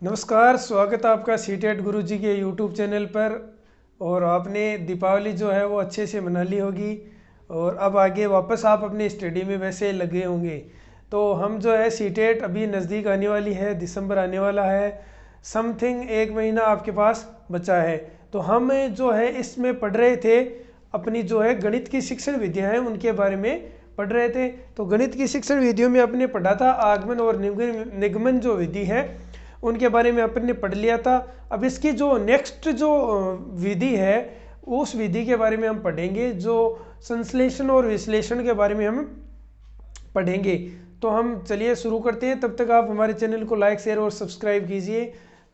नमस्कार, स्वागत है आपका सीटेट गुरुजी के यूट्यूब चैनल पर। और आपने दीपावली जो है वो अच्छे से मना ली होगी और अब आगे वापस आप अपनी स्टडी में वैसे लगे होंगे। तो हम जो है सीटेट अभी नज़दीक आने वाली है, दिसंबर आने वाला है, समथिंग 1 महीना आपके पास बचा है। तो हम जो है इसमें पढ़ रहे थे अपनी जो है गणित की शिक्षण विधियाँ हैं उनके बारे में पढ़ रहे थे। तो गणित की शिक्षण विधियों में अपने पढ़ा था आगमन और निगमन जो विधि है उनके बारे में अपन ने पढ़ लिया था। अब इसकी जो नेक्स्ट जो विधि है उस विधि के बारे में हम पढ़ेंगे, जो संश्लेषण और विश्लेषण के बारे में हम पढ़ेंगे। तो हम चलिए शुरू करते हैं, तब तक आप हमारे चैनल को लाइक शेयर और सब्सक्राइब कीजिए।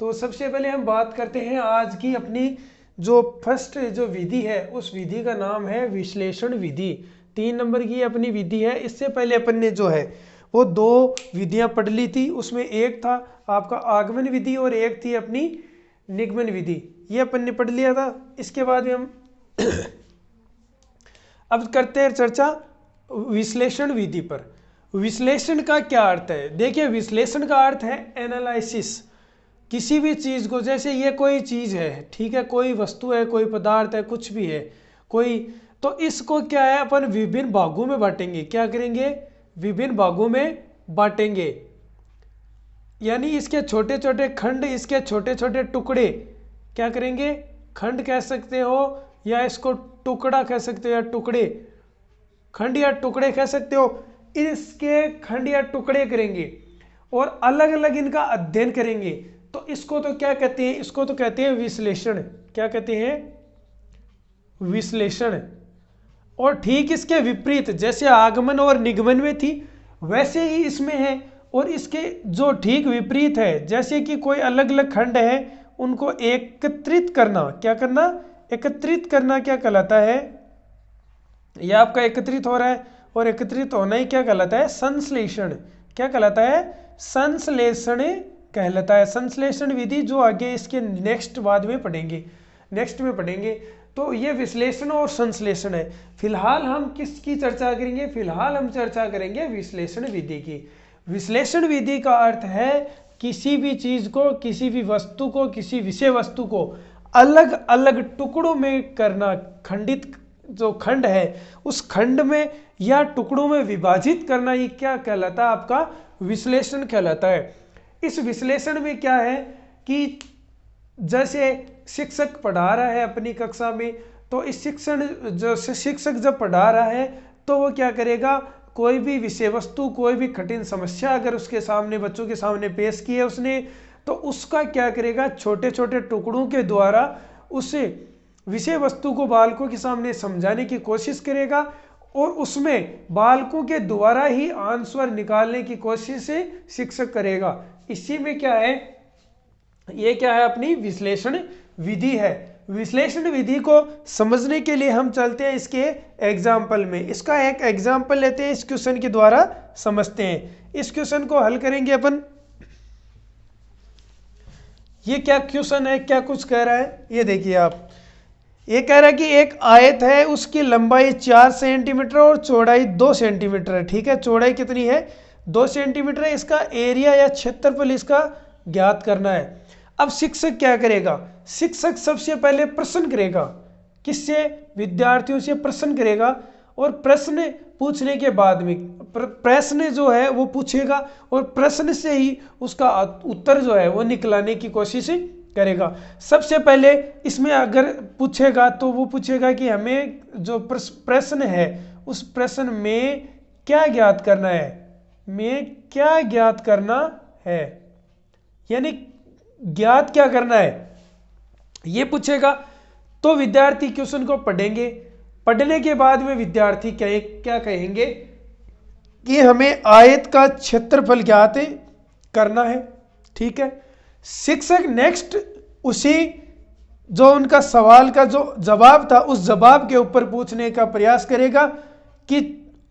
तो सबसे पहले हम बात करते हैं आज की अपनी जो फर्स्ट जो विधि है उस विधि का नाम है विश्लेषण विधि। 3 नंबर की अपनी विधि है। इससे पहले अपन ने जो है वो 2 विधियां पढ़ ली थी, उसमें एक था आपका आगमन विधि और एक थी अपनी निगमन विधि। ये अपन ने पढ़ लिया था। इसके बाद में हम अब करते हैं चर्चा विश्लेषण विधि पर। विश्लेषण का क्या अर्थ है? देखिए, विश्लेषण का अर्थ है एनालिसिस। किसी भी चीज को, जैसे ये कोई चीज है, ठीक है, कोई वस्तु है, कोई पदार्थ है, कुछ भी है कोई, तो इसको क्या है अपन विभिन्न भागों में बांटेंगे। क्या करेंगे? विभिन्न भागों में बांटेंगे, यानी इसके छोटे छोटे खंड, इसके छोटे छोटे टुकड़े क्या करेंगे? खंड कह सकते हो या इसको टुकड़ा कह सकते हो या टुकड़े, खंड या टुकड़े कह सकते हो। इसके खंड या टुकड़े करेंगे और अलग अलग इनका अध्ययन करेंगे। तो इसको तो क्या कहते हैं? इसको तो कहते हैं विश्लेषण। क्या कहते हैं? विश्लेषण। और ठीक इसके विपरीत, जैसे आगमन और निगमन में थी वैसे ही इसमें है। और इसके जो ठीक विपरीत है, जैसे कि कोई अलग अलग खंड है उनको एकत्रित करना। क्या करना? एकत्रित करना क्या कहलाता है? यह आपका एकत्रित हो रहा है और एकत्रित होना ही क्या कहलाता है? संश्लेषण। क्या कहलाता है? संश्लेषण कहलाता है। संश्लेषण विधि जो आगे इसके नेक्स्ट बाद में पढ़ेंगे, नेक्स्ट में पढ़ेंगे। तो ये विश्लेषण और संश्लेषण है। फिलहाल हम किसकी चर्चा करेंगे? फिलहाल हम चर्चा करेंगे विश्लेषण विधि की। विश्लेषण विधि का अर्थ है किसी भी चीज को, किसी भी वस्तु को, किसी विषय वस्तु को अलग अलग टुकड़ों में करना। खंडित जो खंड है उस खंड में या टुकड़ों में विभाजित करना, ये क्या कहलाता है? आपका विश्लेषण कहलाता है। इस विश्लेषण में क्या है कि जैसे शिक्षक पढ़ा रहा है अपनी कक्षा में, तो इस शिक्षक जब पढ़ा रहा है तो वो क्या करेगा? कोई भी विषय वस्तु, कोई भी कठिन समस्या अगर उसके सामने, बच्चों के सामने पेश की है उसने, तो उसका क्या करेगा? छोटे छोटे टुकड़ों के द्वारा उस विषय वस्तु को बालकों के सामने समझाने की कोशिश करेगा और उसमें बालकों के द्वारा ही आंसर निकालने की कोशिश शिक्षक करेगा। इसी में क्या है? ये क्या है? अपनी विश्लेषण विधि है। विश्लेषण विधि को समझने के लिए हम चलते हैं इसके एग्जाम्पल में। इसका एक एग्जाम्पल लेते हैं, इस क्वेश्चन के द्वारा समझते हैं। इस क्वेश्चन को हल करेंगे अपन। ये क्या क्वेश्चन है, क्या कुछ कह रहा है? ये देखिए आप, ये कह रहा है कि एक आयत है, उसकी लंबाई 4 सेंटीमीटर और चौड़ाई 2 सेंटीमीटर है। ठीक है, चौड़ाई कितनी है? 2 सेंटीमीटर है। इसका एरिया या क्षेत्रफल इसका ज्ञात करना है। अब शिक्षक क्या करेगा? शिक्षक सबसे पहले प्रश्न करेगा। किससे? विद्यार्थियों से प्रश्न करेगा और प्रश्न पूछने के बाद में प्रश्न जो है वो पूछेगा और प्रश्न से ही उसका उत्तर जो है वो निकलाने की कोशिश करेगा। सबसे पहले इसमें अगर पूछेगा तो वो पूछेगा कि हमें जो प्रश्न है उस प्रश्न में क्या ज्ञात करना है, में क्या ज्ञात करना है, यानी ज्ञात क्या करना है ये पूछेगा। तो विद्यार्थी क्वेश्चन को पढ़ेंगे। पढ़ने के बाद में विद्यार्थी क्या कहेंगे कि हमें आयत का क्षेत्रफल ज्ञात करना है। ठीक है, शिक्षक नेक्स्ट उसी जो उनका सवाल का जो जवाब था उस जवाब के ऊपर पूछने का प्रयास करेगा कि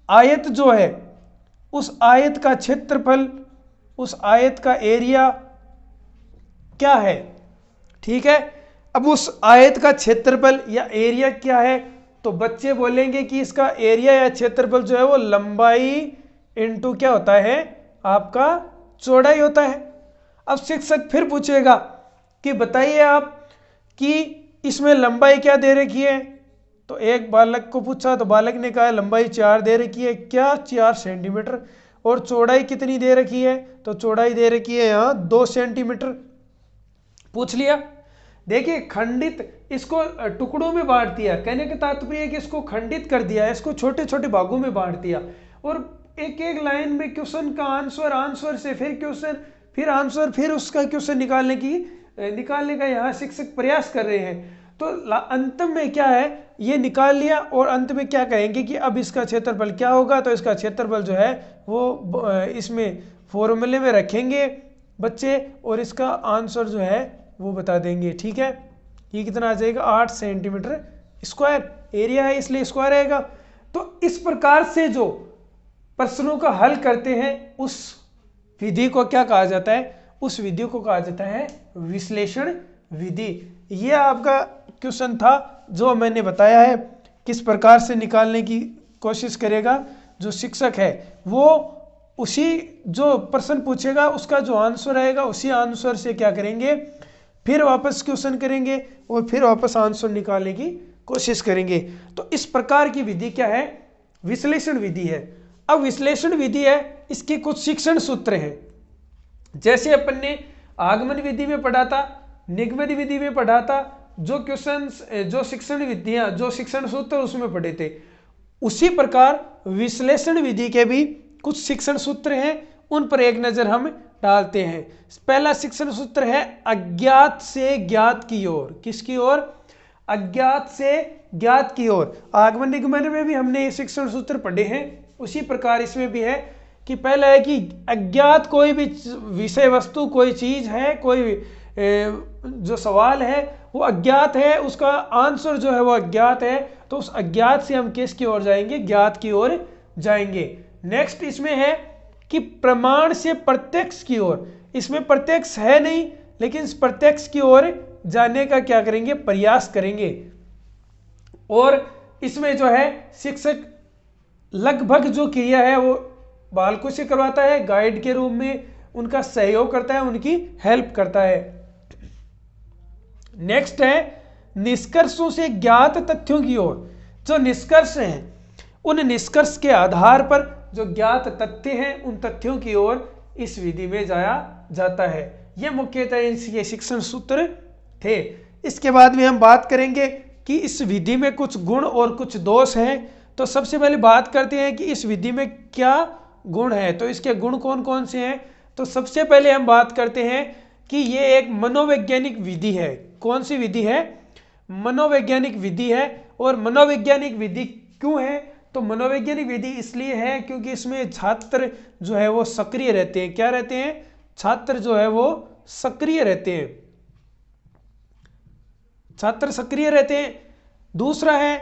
आयत जो है उस आयत का क्षेत्रफल, उस आयत का एरिया क्या है। ठीक है, अब उस आयत का क्षेत्रफल या एरिया क्या है? तो बच्चे बोलेंगे कि इसका एरिया या क्षेत्रफल जो है वो लंबाई इनटू क्या होता है? आपका चौड़ाई होता है। अब शिक्षक फिर पूछेगा कि बताइए आप कि इसमें लंबाई क्या दे रखी है। तो एक बालक को पूछा तो बालक ने कहा लंबाई 4 दे रखी है, क्या 4 सेंटीमीटर, और चौड़ाई कितनी दे रखी है, तो चौड़ाई दे रखी है यहाँ 2 सेंटीमीटर। पूछ लिया। देखिए खंडित, इसको टुकड़ों में बांट दिया, कहने का तात्पर्य है कि इसको खंडित कर दिया, इसको छोटे छोटे भागों में बांट दिया, और एक एक लाइन में क्वेश्चन का आंसर, आंसर से फिर क्वेश्चन, फिर आंसर, फिर उसका क्वेश्चन निकालने का यहाँ शिक्षक प्रयास कर रहे हैं। तो अंत में क्या है, ये निकाल लिया, और अंत में क्या कहेंगे कि अब इसका क्षेत्रफल क्या होगा, तो इसका क्षेत्रफल जो है वो इसमें फॉर्मूले में रखेंगे बच्चे, और इसका आंसर जो है वो बता देंगे। ठीक है, ये कितना आ जाएगा, 8 सेंटीमीटर स्क्वायर एरिया है, इसलिए स्क्वायर आएगा। तो इस प्रकार से जो प्रश्नों का हल करते हैं उस विधि को क्या कहा जाता है, उस विधि को कहा जाता है विश्लेषण विधि। ये आपका क्वेश्चन था जो मैंने बताया है, किस प्रकार से निकालने की कोशिश करेगा जो शिक्षक है, वो उसी जो प्रश्न पूछेगा उसका जो आंसर आएगा उसी आंसर से क्या करेंगे, फिर वापस क्वेश्चन करेंगे और फिर वापस आंसर निकालने की कोशिश करेंगे। तो इस प्रकार की विधि क्या है, विश्लेषण विधि है। अब विश्लेषण विधि है, इसके कुछ शिक्षण सूत्र हैं, जैसे अपन ने आगमन विधि में पढ़ा था, निगमन विधि में पढ़ा था, जो क्वेश्चन, जो शिक्षण विधियां, जो शिक्षण सूत्र उसमें पढ़े थे, उसी प्रकार विश्लेषण विधि के भी कुछ शिक्षण सूत्र हैं, उन पर एक नजर हम डालते हैं। पहला शिक्षण सूत्र है अज्ञात से ज्ञात की ओर। किसकी ओर, अज्ञात से ज्ञात की ओर। आगमन निगमन में भी हमने ये शिक्षण सूत्र पढ़े हैं, उसी प्रकार इसमें भी है कि पहला है कि अज्ञात कोई भी विषय वस्तु, कोई चीज है, कोई जो सवाल है वो अज्ञात है, उसका आंसर जो है वो अज्ञात है, तो उस अज्ञात से हम किसकी ओर जाएंगे, ज्ञात की ओर जाएंगे। नेक्स्ट इसमें है कि प्रमाण से प्रत्यक्ष की ओर। इसमें प्रत्यक्ष है नहीं, लेकिन इस प्रत्यक्ष की ओर जाने का क्या करेंगे, प्रयास करेंगे। और इसमें जो है शिक्षक लगभग जो क्रिया है वो बालकों से करवाता है, गाइड के रूप में उनका सहयोग करता है, उनकी हेल्प करता है। नेक्स्ट है निष्कर्षों से ज्ञात तथ्यों की ओर। जो निष्कर्ष हैं उन निष्कर्ष के आधार पर जो ज्ञात तथ्य हैं उन तथ्यों की ओर इस विधि में जाया जाता है। यह मुख्यतः ये शिक्षण सूत्र थे। इसके बाद में हम बात करेंगे कि इस विधि में कुछ गुण और कुछ दोष हैं। तो सबसे पहले बात करते हैं कि इस विधि में क्या गुण है, तो इसके गुण कौन कौन से हैं। तो सबसे पहले हम बात करते हैं कि ये एक मनोवैज्ञानिक विधि है। कौन सी विधि है, मनोवैज्ञानिक विधि है। और मनोवैज्ञानिक विधि क्यों है, तो मनोवैज्ञानिक विधि इसलिए है क्योंकि इसमें छात्र जो है वो सक्रिय रहते हैं। क्या रहते हैं, छात्र जो है वो सक्रिय रहते हैं, छात्र सक्रिय रहते हैं। दूसरा है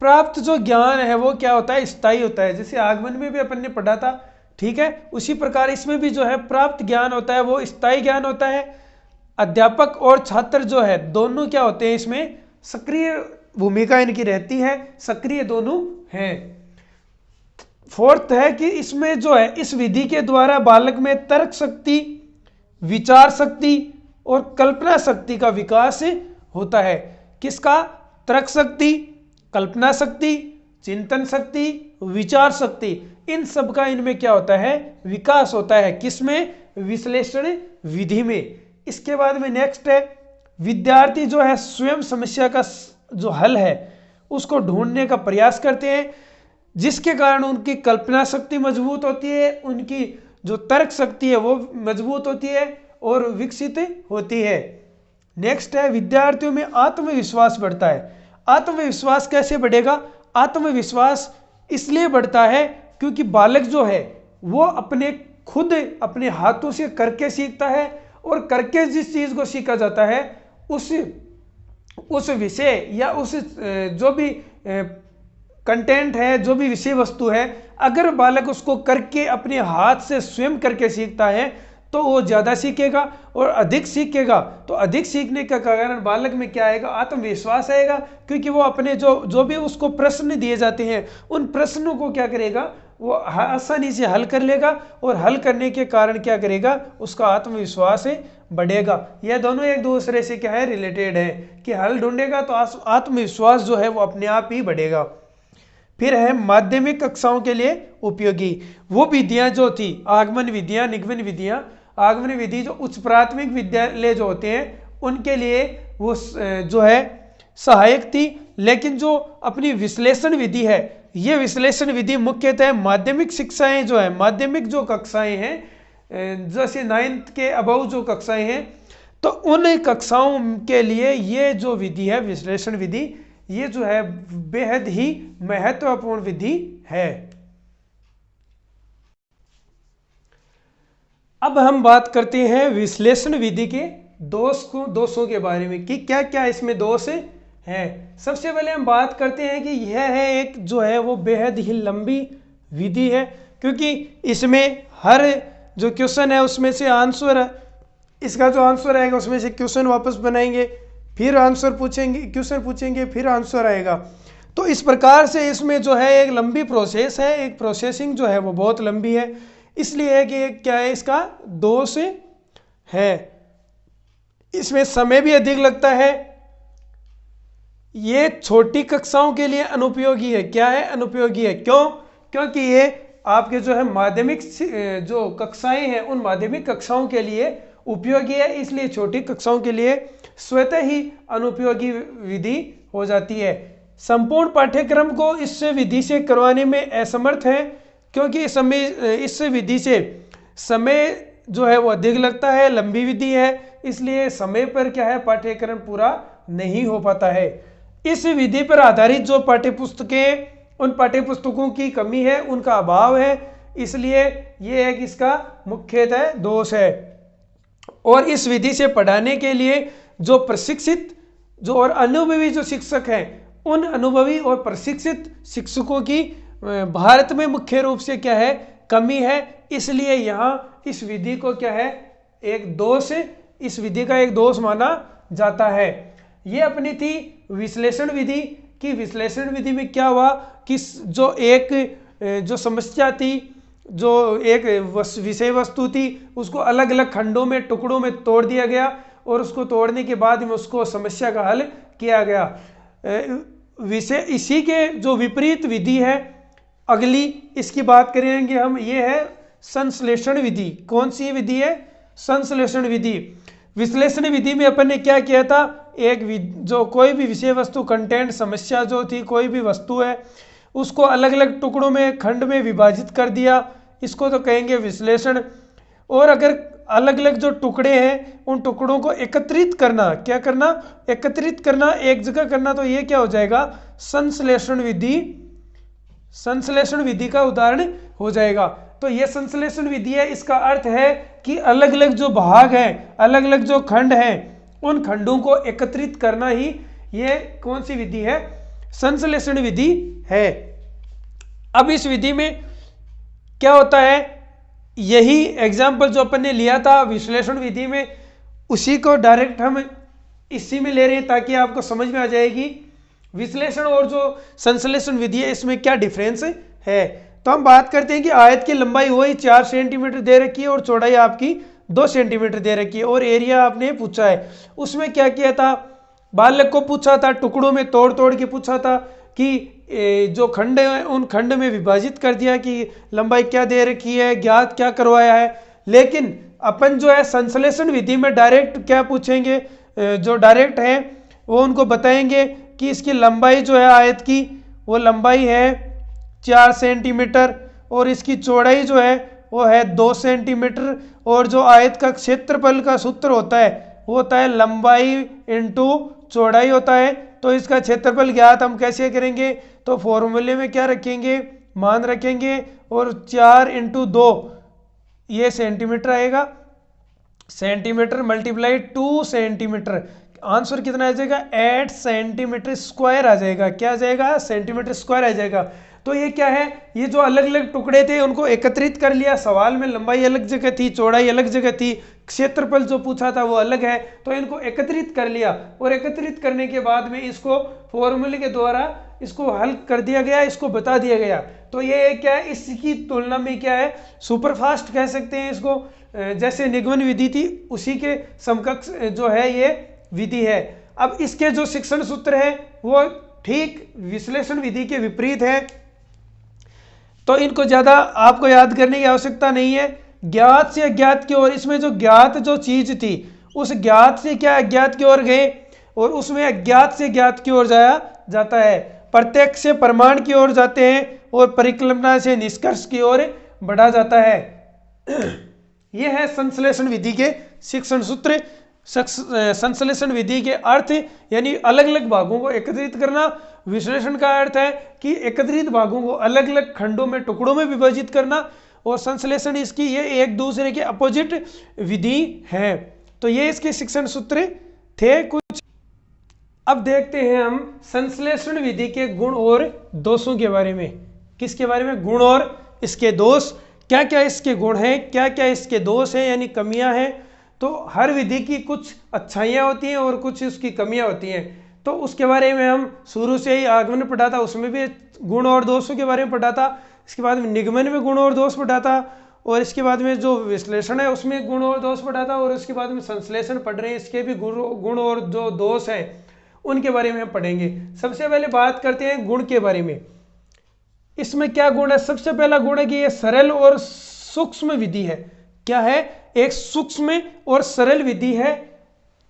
प्राप्त जो ज्ञान है वो क्या होता है, स्थायी होता है। जैसे आगमन में भी अपन ने पढ़ा था, ठीक है, उसी प्रकार इसमें भी जो है प्राप्त ज्ञान होता है वो स्थायी ज्ञान होता है। अध्यापक और छात्र जो है दोनों क्या होते हैं, इसमें सक्रिय भूमिका इनकी रहती है, सक्रिय दोनों हैं। फोर्थ है कि इसमें जो है इस विधि के द्वारा बालक में तर्क शक्ति, विचार शक्ति और कल्पना शक्ति का विकास होता है। किसका, तर्क शक्ति, कल्पना शक्ति, चिंतन शक्ति, विचार शक्ति, इन सब का इनमें क्या होता है, विकास होता है। किसमें, विश्लेषण विधि में। इसके बाद में नेक्स्ट है विद्यार्थी जो है स्वयं समस्या का जो हल है उसको ढूंढने का प्रयास करते हैं, जिसके कारण उनकी कल्पना शक्ति मजबूत होती है, उनकी जो तर्क शक्ति है वो मजबूत होती है और विकसित होती है। नेक्स्ट है विद्यार्थियों में आत्मविश्वास बढ़ता है। आत्मविश्वास कैसे बढ़ेगा, आत्मविश्वास इसलिए बढ़ता है क्योंकि बालक जो है वो अपने खुद अपने हाथों से करके सीखता है, और करके जिस चीज को सीखा जाता है उस विषय या उस जो भी कंटेंट है, जो भी विषय वस्तु है, अगर बालक उसको करके अपने हाथ से स्वयं करके सीखता है तो वो ज़्यादा सीखेगा और अधिक सीखेगा। तो अधिक सीखने का कारण बालक में क्या आएगा, आत्मविश्वास आएगा, क्योंकि वो अपने जो भी उसको प्रश्न दिए जाते हैं उन प्रश्नों को क्या करेगा, वो आसानी से हल कर लेगा, और हल करने के कारण क्या करेगा, उसका आत्मविश्वास बढ़ेगा। यह दोनों एक दूसरे से क्या है, रिलेटेड है, कि हल ढूंढेगा तो आत्मविश्वास जो है वो अपने आप ही बढ़ेगा। फिर है माध्यमिक कक्षाओं के लिए उपयोगी वो विधियां जो थी, आगमन विधियां, निगमन विधियां। आगमन विधि जो उच्च प्राथमिक विद्यालय जो होते हैं उनके लिए वो जो है सहायक थी, लेकिन जो अपनी विश्लेषण विधि है, ये विश्लेषण विधि मुख्यतः माध्यमिक शिक्षाएं जो है, माध्यमिक जो कक्षाएं हैं, जैसे 9th के अबव जो कक्षाएं हैं, तो उन कक्षाओं के लिए ये जो विधि है विश्लेषण विधि, ये जो है बेहद ही महत्वपूर्ण विधि है। अब हम बात करते हैं विश्लेषण विधि के दोषों के बारे में, कि क्या क्या इसमें दोष हैं। सबसे पहले हम बात करते हैं कि यह है एक जो है वो बेहद ही लंबी विधि है, क्योंकि इसमें हर जो क्वेश्चन है उसमें से आंसर है, इसका जो आंसर आएगा उसमें से क्वेश्चन वापस बनाएंगे, फिर आंसर पूछेंगे, क्वेश्चन पूछेंगे, फिर आंसर आएगा। तो इस प्रकार से इसमें जो है एक लंबी प्रोसेस है, एक प्रोसेसिंग जो है वो बहुत लंबी है, इसलिए है कि क्या है, इसका दोष है। इसमें समय भी अधिक लगता है, ये छोटी कक्षाओं के लिए अनुपयोगी है। क्या है, अनुपयोगी है। क्यों? क्योंकि ये आपके जो है माध्यमिक जो कक्षाएं हैं उन माध्यमिक कक्षाओं के लिए उपयोगी है, इसलिए छोटी कक्षाओं के लिए स्वतः ही अनुपयोगी विधि हो जाती है। संपूर्ण पाठ्यक्रम को इस विधि से करवाने में असमर्थ है, क्योंकि इस विधि से समय जो है वो अधिक लगता है, लंबी विधि है, इसलिए समय पर क्या है पाठ्यक्रम पूरा नहीं हो पाता है। इस विधि पर आधारित जो पाठ्यपुस्तकें, उन पाठ्यपुस्तकों की कमी है, उनका अभाव है, इसलिए ये एक इसका मुख्यतः दोष है। और इस विधि से पढ़ाने के लिए जो प्रशिक्षित जो और अनुभवी जो शिक्षक हैं, उन अनुभवी और प्रशिक्षित शिक्षकों की भारत में मुख्य रूप से क्या है, कमी है, इसलिए यहाँ इस विधि को क्या है, एक दोष, इस विधि का एक दोष माना जाता है। ये अपनी थी विश्लेषण विधि की। विश्लेषण विधि में क्या हुआ कि जो एक जो समस्या थी, जो एक विषय वस्तु थी, उसको अलग अलग खंडों में, टुकड़ों में तोड़ दिया गया, और उसको तोड़ने के बाद में उसको समस्या का हल किया गया। विषय इसी के जो विपरीत विधि है अगली, इसकी बात करेंगे हम, ये है संश्लेषण विधि। कौन सी विधि है? संश्लेषण विधि। विश्लेषण विधि में अपन ने क्या किया था, एक जो कोई भी विषय वस्तु, कंटेंट, समस्या जो थी, कोई भी वस्तु है, उसको अलग अलग टुकड़ों में, खंड में विभाजित कर दिया, इसको तो कहेंगे विश्लेषण। और अगर अलग अलग जो टुकड़े हैं उन टुकड़ों को एकत्रित करना, क्या करना, एकत्रित करना, एक जगह करना, तो ये क्या हो जाएगा, संश्लेषण विधि। संश्लेषण विधि का उदाहरण हो जाएगा। तो ये संश्लेषण विधि है, इसका अर्थ है कि अलग अलग जो भाग हैं, अलग अलग जो खंड हैं, उन खंडों को एकत्रित करना ही ये कौन सी विधि है, संश्लेषण विधि है। अब इस विधि में क्या होता है, यही एग्जाम्पल जो अपन ने लिया था विश्लेषण विधि में, उसी को डायरेक्ट हम इसी में ले रहे हैं ताकि आपको समझ में आ जाएगी विश्लेषण और जो संश्लेषण विधि है इसमें क्या डिफरेंस है। तो हम बात करते हैं कि आयत की लंबाई वही 4 सेंटीमीटर दे रखी है और चौड़ाई आपकी 2 सेंटीमीटर दे रखी है, और एरिया आपने पूछा है। उसमें क्या किया था, बालक को पूछा था, टुकड़ों में तोड़ तोड़ के पूछा था कि जो खंड है उन खंड में विभाजित कर दिया कि लंबाई क्या दे रखी है, ज्ञात क्या करवाया है। लेकिन अपन जो है संश्लेषण विधि में डायरेक्ट क्या पूछेंगे, जो डायरेक्ट है वो उनको बताएंगे कि इसकी लंबाई जो है आयत की, वो लंबाई है 4 सेंटीमीटर, और इसकी चौड़ाई जो है वो है 2 सेंटीमीटर, और जो आयत का क्षेत्रफल का सूत्र होता है वो होता है लंबाई इंटू चौड़ाई होता है। तो इसका क्षेत्रफल ज्ञात हम कैसे करेंगे, तो फॉर्मूले में क्या रखेंगे, मान रखेंगे, और 4 इंटू 2 ये सेंटीमीटर आएगा, सेंटीमीटर मल्टीप्लाई 2 सेंटीमीटर, आंसर कितना आ जाएगा, 8 सेंटीमीटर स्क्वायर आ जाएगा। क्या आ जाएगा, सेंटीमीटर स्क्वायर आ जाएगा। तो ये क्या है, ये जो अलग अलग टुकड़े थे उनको एकत्रित कर लिया। सवाल में लंबाई अलग जगह थी, चौड़ाई अलग जगह थी, क्षेत्रफल जो पूछा था वो अलग है, तो इनको एकत्रित कर लिया, और एकत्रित करने के बाद में इसको फॉर्मूले के द्वारा इसको हल कर दिया गया, इसको बता दिया गया। तो ये क्या है, इसकी तुलना में क्या है, सुपरफास्ट कह सकते हैं इसको। जैसे निगमन विधि थी उसी के समकक्ष जो है ये विधि है। अब इसके जो शिक्षण सूत्र है वो ठीक विश्लेषण विधि के विपरीत है, तो इनको ज्यादा आपको याद करने की आवश्यकता नहीं है। ज्ञात से अज्ञात की ओर, इसमें जो ज्ञात जो चीज थी उस ज्ञात से क्या अज्ञात की ओर गए, और उसमें अज्ञात से ज्ञात की ओर जाया जाता है। प्रत्यक्ष से प्रमाण की ओर जाते हैं और परिकल्पना से निष्कर्ष की ओर बढ़ा जाता है। यह है संश्लेषण विधि के शिक्षण सूत्र। संश्लेषण विधि के अर्थ यानी अलग अलग भागों को एकत्रित करना। विश्लेषण का अर्थ है कि एकत्रित भागों को अलग अलग खंडों में, टुकड़ों में विभाजित करना, और संश्लेषण इसकी ये एक दूसरे के अपोजिट विधि है। तो ये इसके शिक्षण सूत्र थे कुछ। अब देखते हैं हम संश्लेषण विधि के गुण और दोषों के बारे में। किसके बारे में? गुण और इसके दोष। क्या क्या इसके गुण हैं, क्या क्या इसके दोष हैं यानी कमियां हैं। तो हर विधि की कुछ अच्छाइयाँ होती हैं और कुछ उसकी कमियां होती हैं, तो उसके बारे में हम शुरू से ही आगमन पढ़ा था, उसमें भी गुण और दोषों के बारे में पढ़ा था। इसके बाद में निगमन में गुण और दोष पढ़ा था, और इसके बाद में जो विश्लेषण है उसमें गुण और दोष पढ़ा था, और इसके बाद में संश्लेषण पढ़ रहे हैं, इसके भी गुण और जो दोष हैं उनके बारे में हम पढ़ेंगे। सबसे पहले बात करते हैं गुण के बारे में। इसमें क्या गुण है? सबसे पहला गुण है कि ये सरल और सूक्ष्म विधि है। क्या है? एक सूक्ष्म और सरल विधि है।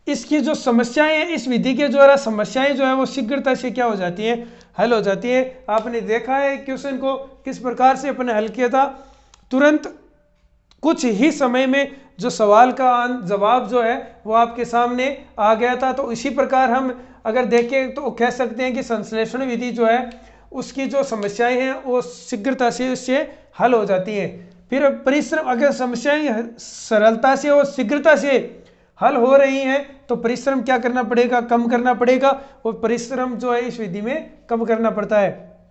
इसकी जो समस्याएं हैं, इस विधि के द्वारा समस्याएं जो है वो शीघ्रता से क्या हो जाती हैं, हल हो जाती है। आपने देखा है क्वेश्चन को किस प्रकार से अपने हल किया था, तुरंत कुछ ही समय में जो सवाल का जवाब जो है वो आपके सामने आ गया था। तो इसी प्रकार हम अगर देखें तो कह सकते हैं कि संश्लेषण विधि जो है उसकी जो समस्याएं हैं वो शीघ्रता से उससे हल हो जाती हैं। फिर परिश्रम, अगर समस्याएं सरलता से और शीघ्रता से हल हो रही हैं तो परिश्रम क्या करना पड़ेगा, कम करना पड़ेगा, और परिश्रम जो है इस विधि में कम करना पड़ता है।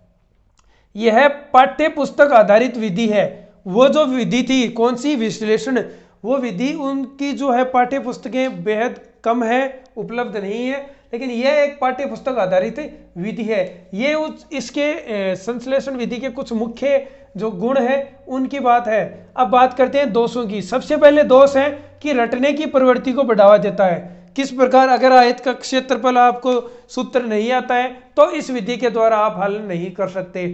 यह पाठ्य पुस्तक आधारित विधि है। वो जो विधि थी कौन सी, विश्लेषण, वो विधि उनकी जो है पाठ्य पुस्तकें बेहद कम है, उपलब्ध नहीं है, लेकिन यह एक पाठ्य पुस्तक आधारित विधि है। ये इसके संश्लेषण विधि के कुछ मुख्य जो गुण है उनकी बात है। अब बात करते हैं दोषों की। सबसे पहले दोष है कि रटने की प्रवृत्ति को बढ़ावा देता है। किस प्रकार? अगर आयत का क्षेत्रफल आपको सूत्र नहीं आता है तो इस विधि के द्वारा आप हल नहीं कर सकते।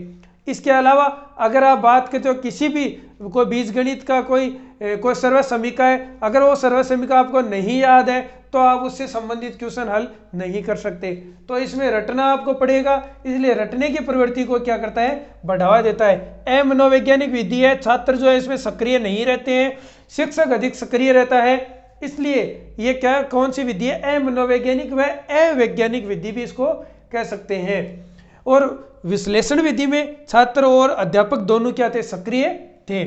इसके अलावा अगर आप बात करते हो किसी भी कोई बीजगणित का कोई सर्व समीका है, अगर वो सर्व समीका आपको नहीं याद है तो आप उससे संबंधित क्वेश्चन हल नहीं कर सकते। तो इसमें रटना आपको पड़ेगा, इसलिए रटने की प्रवृत्ति को क्या करता है, बढ़ावा देता है। मनोवैज्ञानिक विधि है, छात्र जो है इसमें सक्रिय नहीं रहते हैं, शिक्षक अधिक सक्रिय रहता है, इसलिए ये क्या कौन सी विधि है, मनोवैज्ञानिक व अवैज्ञानिक विधि भी इसको कह सकते हैं। और विश्लेषण विधि में छात्र और अध्यापक दोनों क्या थे, सक्रिय थे।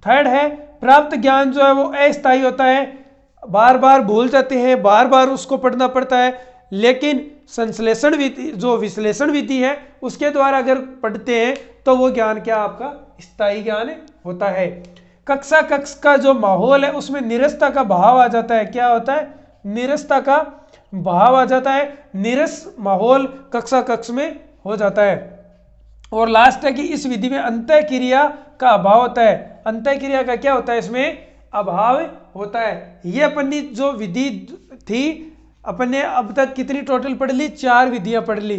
थर्ड है प्राप्त ज्ञान जो है वो अस्थायी होता है, बार बार भूल जाते हैं, बार बार उसको पढ़ना पड़ता है। लेकिन संश्लेषण विधि जो विश्लेषण विधि है उसके द्वारा अगर पढ़ते हैं तो वो ज्ञान क्या आपका स्थायी ज्ञान होता है। कक्ष का जो माहौल है उसमें निरस्ता का भाव आ जाता है। क्या होता है? निरस्ता का भाव आ जाता है, निरस माहौल कक्ष में हो जाता है। और लास्ट है कि इस विधि में अंतः क्रिया का अभाव होता है। अंतः क्रिया का क्या होता है? इसमें अभाव होता है। ये अपनी जो विधि थी अपने अब तक कितनी टोटल पढ़ ली, 4 विधियां पढ़ ली।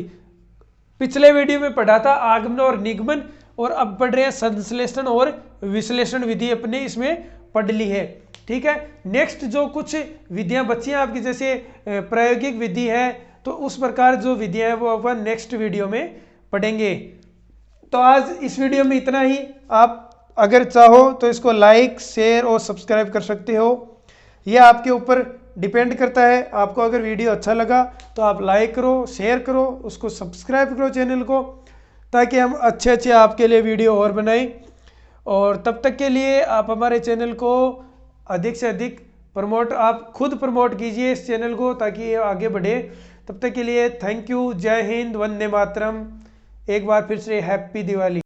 पिछले वीडियो में पढ़ा था आगमन और निगमन, और अब पढ़ रहे हैं संश्लेषण और विश्लेषण विधि अपने इसमें पढ़ ली है। ठीक है, नेक्स्ट जो कुछ विधियां बची हैं आपकी, जैसे प्रायोगिक विधि है, तो उस प्रकार जो विधियां हैं वो अपन नेक्स्ट वीडियो में पढ़ेंगे। तो आज इस वीडियो में इतना ही। आप अगर चाहो तो इसको लाइक, शेयर और सब्सक्राइब कर सकते हो, यह आपके ऊपर डिपेंड करता है। आपको अगर वीडियो अच्छा लगा तो आप लाइक करो, शेयर करो, उसको सब्सक्राइब करो चैनल को, ताकि हम अच्छे आपके लिए वीडियो और बनाएं। और तब तक के लिए आप हमारे चैनल को अधिक से अधिक आप खुद प्रमोट कीजिए इस चैनल को, ताकि ये आगे बढ़े। तब तक के लिए थैंक यू, जय हिंद, वंदे मातरम। एक बार फिर से हैप्पी दिवाली।